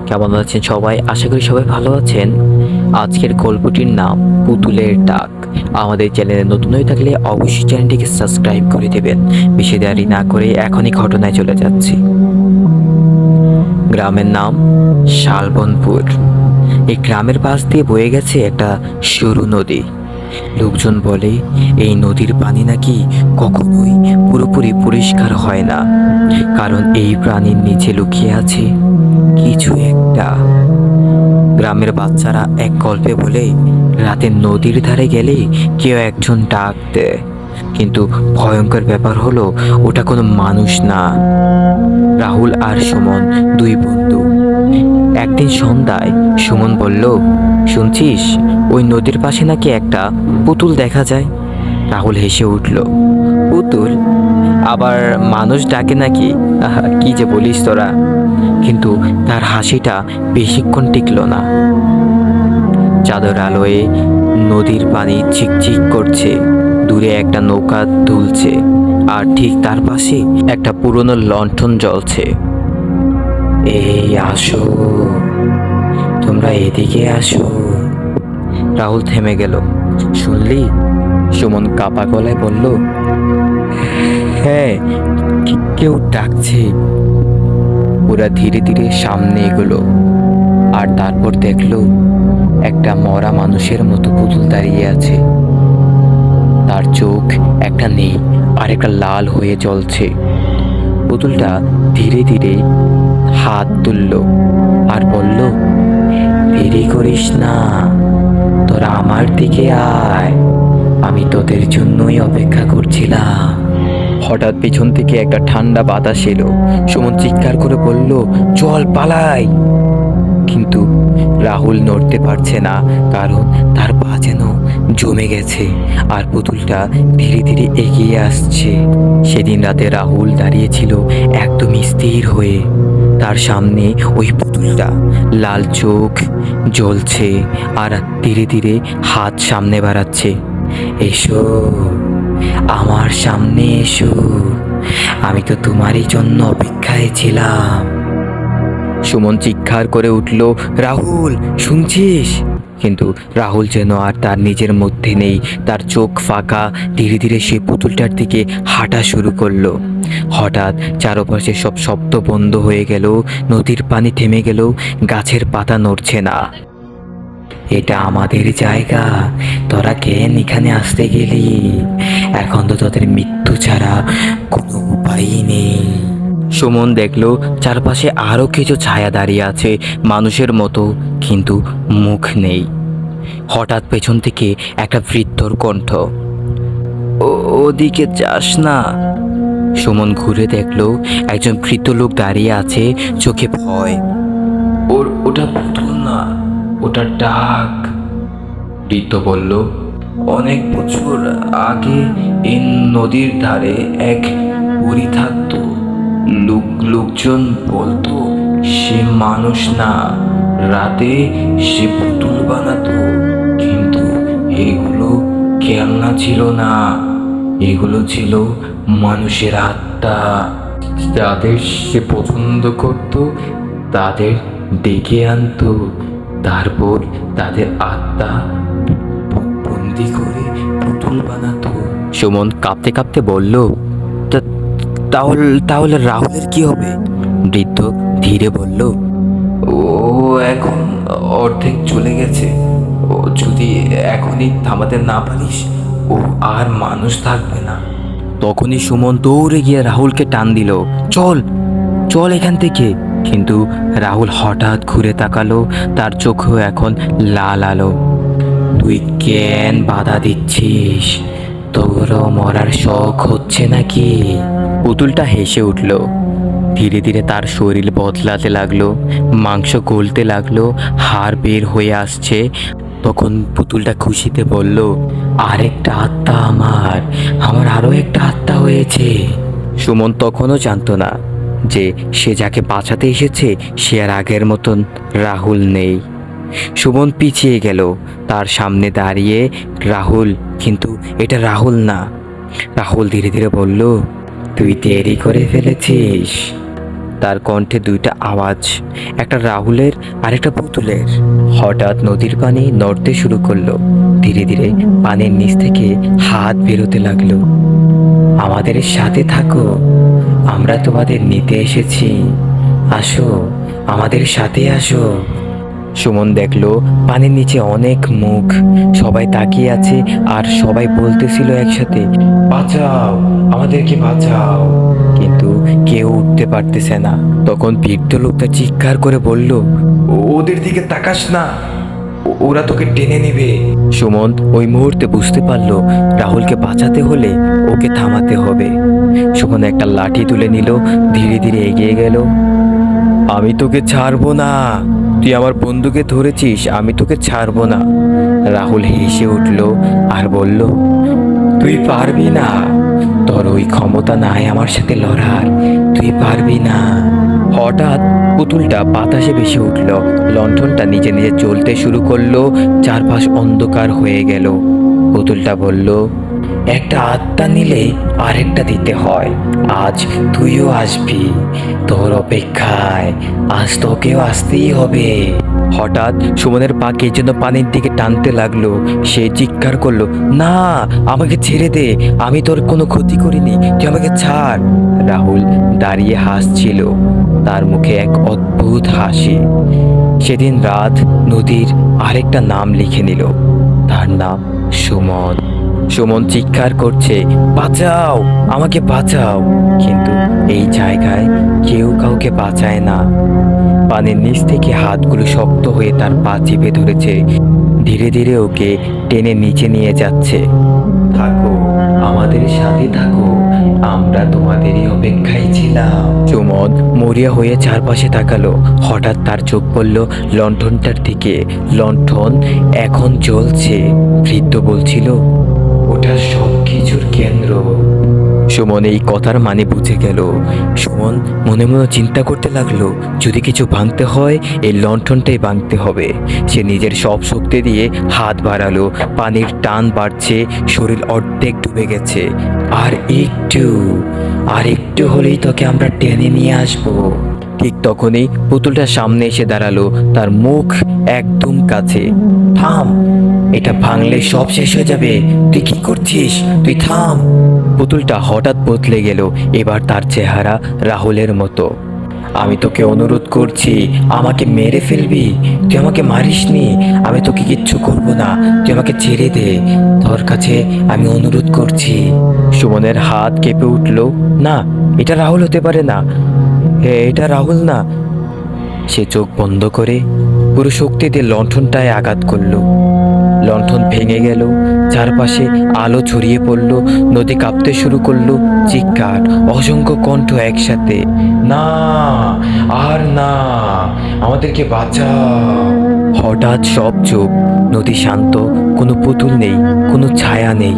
কেমন আছেন সবাই? আশা করি সবাই ভালো আছেন। আজকের গল্পটির নাম পুতুলের ডাক। আমাদের চ্যানেলে নতুন হয়ে থাকলে অবশ্যই চ্যানেলটিকে সাবস্ক্রাইব করে দেবেন। বেশি দেরি না করে এখনই ঘটনায় চলে যাচ্ছি। গ্রামের নাম শালবনপুর। এই গ্রামের পাশ দিয়ে বয়ে গেছে একটা সরু নদী। লোকজন বলে এই নদীর পানি নাকি কখনোই পুরোপুরি পরিষ্কার হয় না, কারণ এই প্রাণীর নিচে লুকিয়ে আছে কিছু একটা। গ্রামের বাচ্চারা এক গল্পে বলে রাতে নদীর ধারে গেলে কেউ একজন ডাক দেয়, কিন্তু ভয়ঙ্কর ব্যাপার হলো ওটা কোনো মানুষ না। রাহুল আর সুমন দুই বন্ধু। একদিন সন্ধ্যায় সুমন বলল, শুনছিস, ওই নদীর পাশে নাকি একটা পুতুল দেখা যায়। রাহুল হেসে উঠল, পুতুল? আবার মানুষ ডাকে নাকি? আহা, কি যে বলিস তোরা। কিন্তু তার হাসিটা বেশিক্ষণ টিকল না। চাঁদের আলোয় নদীর পানি চিকচিক করছে, দূরে একটা নৌকা দুলছে, আর ঠিক তার পাশে একটা পুরনো লণ্ঠন জ্বলছে। এই আসো, তোমরা এদিকে আসো। রাহুল থেমে গেল। শুনলি? সুমন কাপা গলায় বলল, হ্যাঁ, কেউ ডাকছে। ওরা ধীরে ধীরে সামনে এগোলো, আর তারপর দেখলো একটা মরা মানুষের মতো পুতুল দাঁড়িয়ে আছে। তার চোখ একটা নেই আর একটা লাল হয়ে জ্বলছে। পুতুলটা ধীরে ধীরে হাত তুলল আর বলল, দেরি করিস না, তোরা আমার দিকে আয়, আমি তোদের জন্যই অপেক্ষা করছিলাম। হঠাৎ পেছন থেকে একটা ঠান্ডা বাতাস এলো। সুমন চিৎকার করে বলল, চল পালাই। কিন্তু রাহুল নড়তে পারছে না, কারণ তার পা যেন জমে গেছে আর পুতুলটা ধীরে ধীরে এগিয়ে আসছে। সেদিন রাতে রাহুল দাঁড়িয়েছিল একদম স্থির হয়ে। তার সামনে ওই পুতুলটা, লাল চোখ জ্বলছে আর ধীরে ধীরে হাত সামনে বাড়াচ্ছে। এসো, আমার সামনে এসো, আমি তো তোমারই জন্য অপেক্ষায় ছিলাম। সুমন চিৎকার করে উঠল, রাহুল শুনছিস? কিন্তু রাহুল যেন আর তার নিজের মধ্যে নেই। তার চোখ ফাঁকা। ধীরে ধীরে সে পুতুলটার দিকে হাঁটা শুরু করলো। হঠাৎ চারপাশে সব শব্দ বন্ধ হয়ে গেল। নদীর পানি থেমে গেল, গাছের পাতা নড়ছে না। এটা আমাদের জায়গা, তোরা কেন এখানে আসতে গেলি? এখন তো তোদের মৃত্যু ছাড়া কোনো উপায়ই নেই। সুমন দেখলো চারপাশে আরো কিছু ছায়া দাঁড়িয়ে আছে, মানুষের মতো, কিন্তু মুখ নেই। হঠাৎ পেছন থেকে একটা বৃদ্ধর কণ্ঠ, ওদিকে যাস না। সুমন ঘুরে দেখলো একজন বৃদ্ধ লোক দাঁড়িয়ে আছে, চোখে ভয়। ওটা পুতুল না, ওটা ডাক। বৃদ্ধ বলল, অনেক বছর আগে এই নদীর ধারে এক বুড়ি থাকতো। লোকজন বলতো সে মানুষ না, রাতে সে পুতুল বানাতো। কিন্তু এগুলো খেলনা ছিল না, এগুলো ছিল মানুষের আত্মা। যাদের সে পছন্দ করত তাদের ডেকে আনতো, তারপর তাদের আত্মা বন্দি করে পুতুল বানাতো। সুমন কাঁপতে কাঁপতে বলল, তাহলে রাহুলের কি হবে? বৃদ্ধ ধীরে বলল, ও এখন অর্ধেক চলে গেছে। ও যদি এখনই থামাতে না পারিস, ও আর মানুষ থাকবে না। তখনই সুমন দৌড়ে গিয়ে রাহুলকে টান দিল, চল চল এখান থেকে। কিন্তু রাহুল হঠাৎ ঘুরে তাকালো, তার চোখেও এখন লাল আলো। তুই কেন বাধা দিচ্ছিস? তোরও মরার শখ হচ্ছে নাকি? পুতুলটা হেসে উঠল। ধীরে ধীরে তার শরীর বদলাতে লাগলো, মাংস গলতে লাগলো, হাড় বের হয়ে আসছে। তখন পুতুলটা খুশিতে বলল, আরেকটা আত্মা আমার আরো একটা আত্মা হয়েছে। সুমন তখনও জানতো না যে সে যাকে বাঁচাতে এসেছে সে আর আগের মতন রাহুল নেই। সুমন পিছিয়ে গেল, তার সামনে দাঁড়িয়ে রাহুল, কিন্তু এটা রাহুল না। রাহুল ধীরে ধীরে বলল, তুই দেরি করে ফেলেছিস। তার কণ্ঠে দুইটা আওয়াজ, একটা রাহুলের আর একটা পুতুলের। হঠাৎ নদীর পানি নড়তে শুরু করলো। ধীরে ধীরে পানির নিচ থেকে হাত বেরোতে লাগলো। আমাদের সাথে থাকো, আমরা তোমাদের নিতে এসেছি, আসো, আমাদের সাথে আসো। সুমন দেখলো পানির নিচে অনেক মুখ, সবাই তাকিয়ে আছে আর সবাই বলতেছিল একসাথে, বাঁচাও, আমাদেরকে বাঁচাও। কিন্তু কেউ উঠতে পারতেছে না। তখন বৃদ্ধ লোকটা চিৎকার করে বলল, ওদের দিকে তাকাস না, ওরা তোকে টেনে নেবে। সুমন ওই মুহূর্তে বুঝতে পারলো রাহুলকে বাঁচাতে হলে ওকে থামাতে হবে। সুমন একটা লাঠি তুলে নিল, ধীরে ধীরে এগিয়ে গেল। আমি তোকে ছাড়বো না, তুই আমার বন্ধুকে ধরেছিস, আমি তোকে ছাড়বো না। রাহুল হেসে উঠল আর বলল, তুই পারবি না, তোর ওই ক্ষমতা নাই আমার সাথে লড়ার, তুই পারবি না। হঠাৎ পুতুলটা বাতাসে ভেসে উঠল, লণ্ঠনটা নিজে নিজে জ্বলতে শুরু করলো, চারপাশ অন্ধকার হয়ে গেল। পুতুলটা বলল, একটা আত্মা নিলে আরেকটা দিতে হয়, আজ তুইও আসবি, তোর অপেক্ষায় আজ তোকেও আসতেই হবে। হঠাৎ সুমনের পা কে যেন পানির দিকে টানতে লাগলো। সে চিৎকার করলো, না, আমাকে ছেড়ে দে, আমি তোর কোনো ক্ষতি করিনি, তুই আমাকে ছাড়। রাহুল দাঁড়িয়ে হাসছিল, তার মুখে এক অদ্ভুত হাসি। সেদিন রাত নদীর আরেকটা নাম লিখে নিল, তার নাম সুমন। সুমন চিৎকার করছে, বাঁচাও, আমাকে বাঁচাও। কিন্তু এই জায়গায় কেউ কাউকে বাঁচায় না। পানির নিচ থেকে হাতগুলো শক্ত হয়ে তার পা চেপে ধরেছে, ধীরে ধীরে ওকে টেনে নিচে নিয়ে যাচ্ছে। থাকো, আমাদের সাথে থাকো, আমরা তোমাদেরই অপেক্ষায় ছিলাম। সুমন মরিয়া হয়ে চারপাশে তাকালো। হঠাৎ তার চোখ পড়ল লণ্ঠনটার দিকে। লণ্ঠন এখন জ্বলছে। বৃদ্ধ বলছিল, ওটা সব কিছুর কেন্দ্র। সুমন এই কথার মানে বুঝে গেল। সুমন মনে মনে চিন্তা করতে লাগলো, যদি কিছু ভাঙতে হয় এই লণ্ঠনটাই ভাঙতে হবে। সে নিজের সব শক্তি দিয়ে হাত বাড়ালো, পানির টান বাড়ছে, শরীর অর্ধেক ডুবে গেছে। আর একটু হলেই তোকে আমরা টেনে নিয়ে আসবো। ঠিক তখনই পুতুলটা সামনে এসে দাঁড়ালো, তার মুখ একদম কাছে। থাম, এটা ভাঙলে সব শেষ হয়ে যাবে, তুই কি করছিস, তুই থাম। পুতুলটা হঠাৎ বদলে গেল, এবার তার চেহারা রাহুলের মতো। আমি তোকে অনুরোধ করছি, আমাকে মেরে ফেলবি, তুই আমাকে মারিসনি, আমি তোকে কিচ্ছু করব না, তুই আমাকে ছেড়ে দে, তোর কাছে আমি অনুরোধ করছি। সুমনের হাত কেঁপে উঠল, না, এটা রাহুল হতে পারে না, এটা রাহুল না। সে চোখ বন্ধ করে পুরো শক্তি দিয়ে লণ্ঠনটায় আঘাত করলো। লণ্ঠন ভেঙে গেল, চারপাশে আলো ছড়িয়ে পড়ল, নদী কাঁপতে শুরু করলো, চিৎকার, অসংখ্য কণ্ঠ একসাথে, না, আর না, আমাদেরকে বাঁচাও। হঠাৎ সব চুপ, নদী শান্ত, কোনো পুতুল নেই, কোনো ছায়া নেই।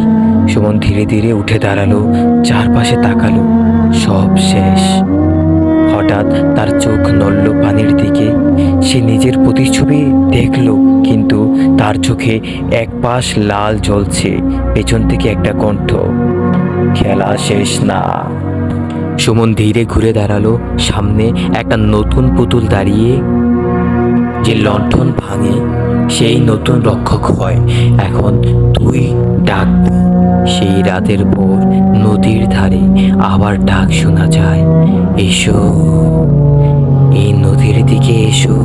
সুমন ধীরে ধীরে উঠে দাঁড়ালো, চারপাশে তাকালো, সব শেষ। হঠাৎ তার চোখ নড়ল পানির দিকে। সে নিজের প্রতিচ্ছবি দেখল, কিন্তু তার চোখে এক পাশ লাল জ্বলছে। পেছন থেকে একটা কণ্ঠ, খেলা শেষ না। সুমন ধীরে ঘুরে দাঁড়ালো, সামনে একটা নতুন পুতুল দাঁড়িয়ে। যে লণ্ঠন ভাঙে সেই নতুন রক্ষক হয়। এখন তুই ডাকবি। সেই রাতের পর নদীর ধারে আবার ডাক শোনা যায়, এসো, এই নদীর দিকে এসো,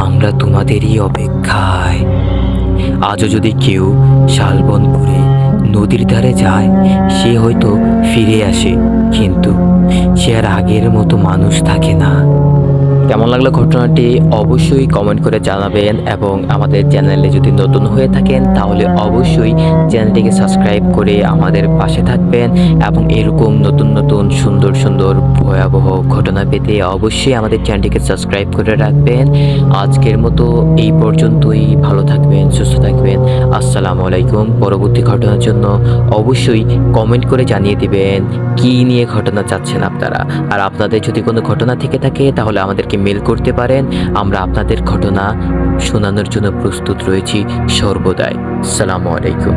আমরা তোমাদেরই অপেক্ষায়। আজও যদি কেউ শালবনপুরে নদীর ধারে যায়, সে হয়তো ফিরে আসে, কিন্তু সে আর আগের মতো মানুষ থাকে না। কেমন লাগলো ঘটনাটি অবশ্যই কমেন্ট করে জানাবেন, এবং আমাদের চ্যানেলে যদি নতুন হয়ে থাকেন তাহলে অবশ্যই চ্যানেলটিকে সাবস্ক্রাইব করে আমাদের পাশে থাকবেন, এবং এরকম নতুন নতুন সুন্দর সুন্দর ভয়াবহ ঘটনা পেতে অবশ্যই আমাদের চ্যানেলটিকে সাবস্ক্রাইব করে রাখবেন। আজকের মতো এই পর্যন্তই, ভালো থাকবেন, সুস্থ থাকবেন, আসসালামু আলাইকুম। পরবর্তী ঘটনার জন্য অবশ্যই কমেন্ট করে জানিয়ে দিবেন কী নিয়ে ঘটনা চাচ্ছেন আপনারা। আর আপনাদের যদি কোনো ঘটনা থেকে থাকে তাহলে আমাদেরকে মেল করতে পারেন, আমরা আপনাদের ঘটনা শোনানোর জন্য প্রস্তুত রয়েছি সর্বদাই। আসসালামু আলাইকুম।